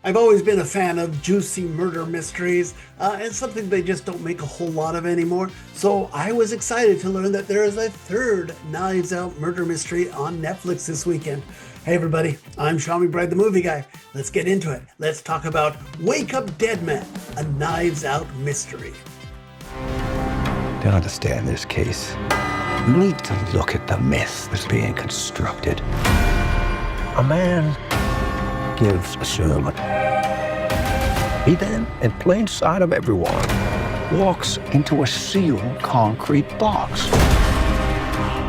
I've always been a fan of juicy murder mysteries. It's something they just don't make a whole lot of anymore. So I was excited to learn that there is a third Knives Out murder mystery on Netflix this weekend. Hey everybody, I'm Sean McBride, the movie guy. Let's get into it. Let's talk about Wake Up Dead Man, a Knives Out mystery. To understand this case, you need to look at the myth that's being constructed. A man gives a sermon. He then, in plain sight of everyone, walks into a sealed concrete box.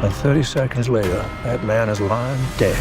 And 30 seconds later, that man is lying dead.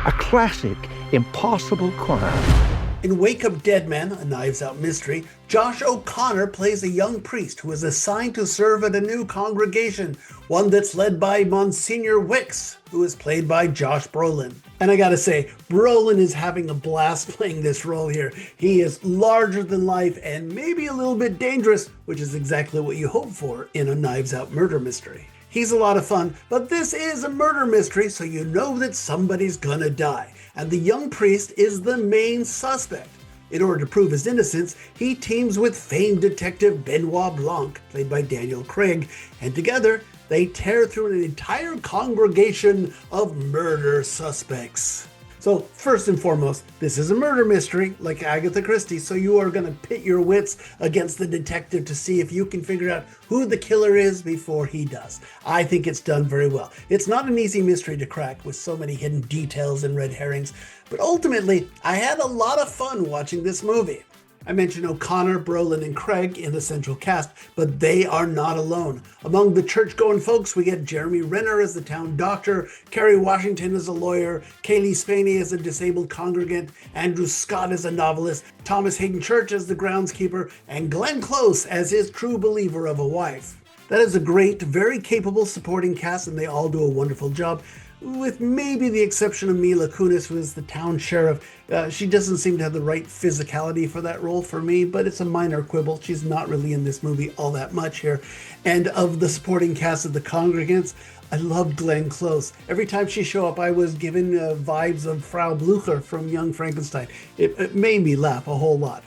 A classic, impossible crime. In Wake Up Dead Man, a Knives Out mystery, Josh O'Connor plays a young priest who is assigned to serve at a new congregation, one that's led by Monsignor Wicks, who is played by Josh Brolin. And I gotta say, Brolin is having a blast playing this role here. He is larger than life and maybe a little bit dangerous, which is exactly what you hope for in a Knives Out murder mystery. He's a lot of fun, but this is a murder mystery, so you know that somebody's gonna die. And the young priest is the main suspect. In order to prove his innocence, he teams with famed detective Benoit Blanc, played by Daniel Craig, and together they tear through an entire congregation of murder suspects. So first and foremost, this is a murder mystery like Agatha Christie, so you are going to pit your wits against the detective to see if you can figure out who the killer is before he does. I think it's done very well. It's not an easy mystery to crack with so many hidden details and red herrings, but ultimately, I had a lot of fun watching this movie. I mentioned O'Connor, Brolin, and Craig in the central cast, but they are not alone. Among the church-going folks, we get Jeremy Renner as the town doctor, Kerry Washington as a lawyer, Kaylee Spaney as a disabled congregant, Andrew Scott as a novelist, Thomas Hayden Church as the groundskeeper, and Glenn Close as his true believer of a wife. That is a great, very capable supporting cast, and they all do a wonderful job. With maybe the exception of Mila Kunis, who is the town sheriff. She doesn't seem to have the right physicality for that role for me, but it's a minor quibble. She's not really in this movie all that much here. And of the supporting cast of the congregants, I loved Glenn Close. Every time she showed up, I was given vibes of Frau Blucher from Young Frankenstein. It made me laugh a whole lot.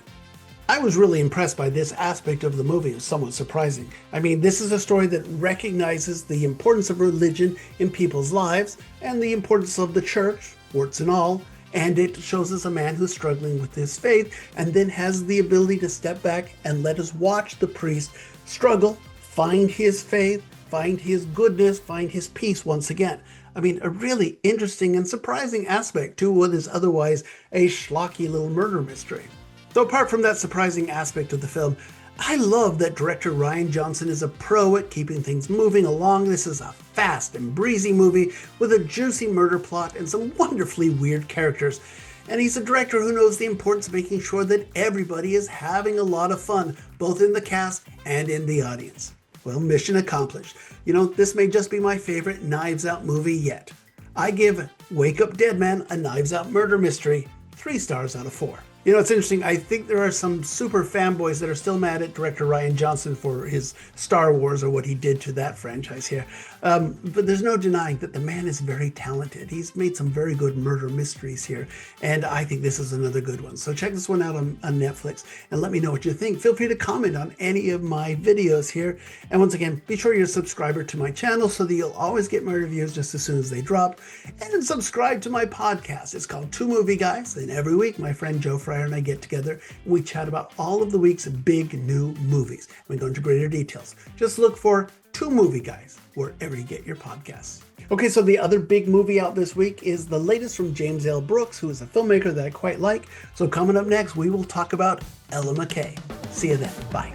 I was really impressed by this aspect of the movie. It was somewhat surprising. I mean, this is a story that recognizes the importance of religion in people's lives and the importance of the church, warts and all, and it shows us a man who's struggling with his faith and then has the ability to step back and let us watch the priest struggle, find his faith, find his goodness, find his peace once again. I mean, a really interesting and surprising aspect to what is otherwise a schlocky little murder mystery. So apart from that surprising aspect of the film, I love that director Rian Johnson is a pro at keeping things moving along. This is a fast and breezy movie with a juicy murder plot and some wonderfully weird characters. And he's a director who knows the importance of making sure that everybody is having a lot of fun, both in the cast and in the audience. Well, mission accomplished. You know, this may just be my favorite Knives Out movie yet. I give Wake Up Dead Man, a Knives Out murder mystery, 3 stars out of 4. You know, it's interesting. I think there are some super fanboys that are still mad at director Rian Johnson for his Star Wars or what he did to that franchise here. But there's no denying that the man is very talented. He's made some very good murder mysteries here, and I think this is another good one. So check this one out on Netflix and let me know what you think. Feel free to comment on any of my videos here. And once again, be sure you're a subscriber to my channel so that you'll always get my reviews just as soon as they drop. And subscribe to my podcast. It's called Two Movie Guys, and every week my friend Joe Fryer and I get together and we chat about all of the week's big new movies. We go into greater details. Just look for Two Movie Guys wherever you get your podcasts. Okay, so the other big movie out this week is the latest from James L. Brooks, who is a filmmaker that I quite like. So coming up next, we will talk about Ella McKay. See you then. Bye.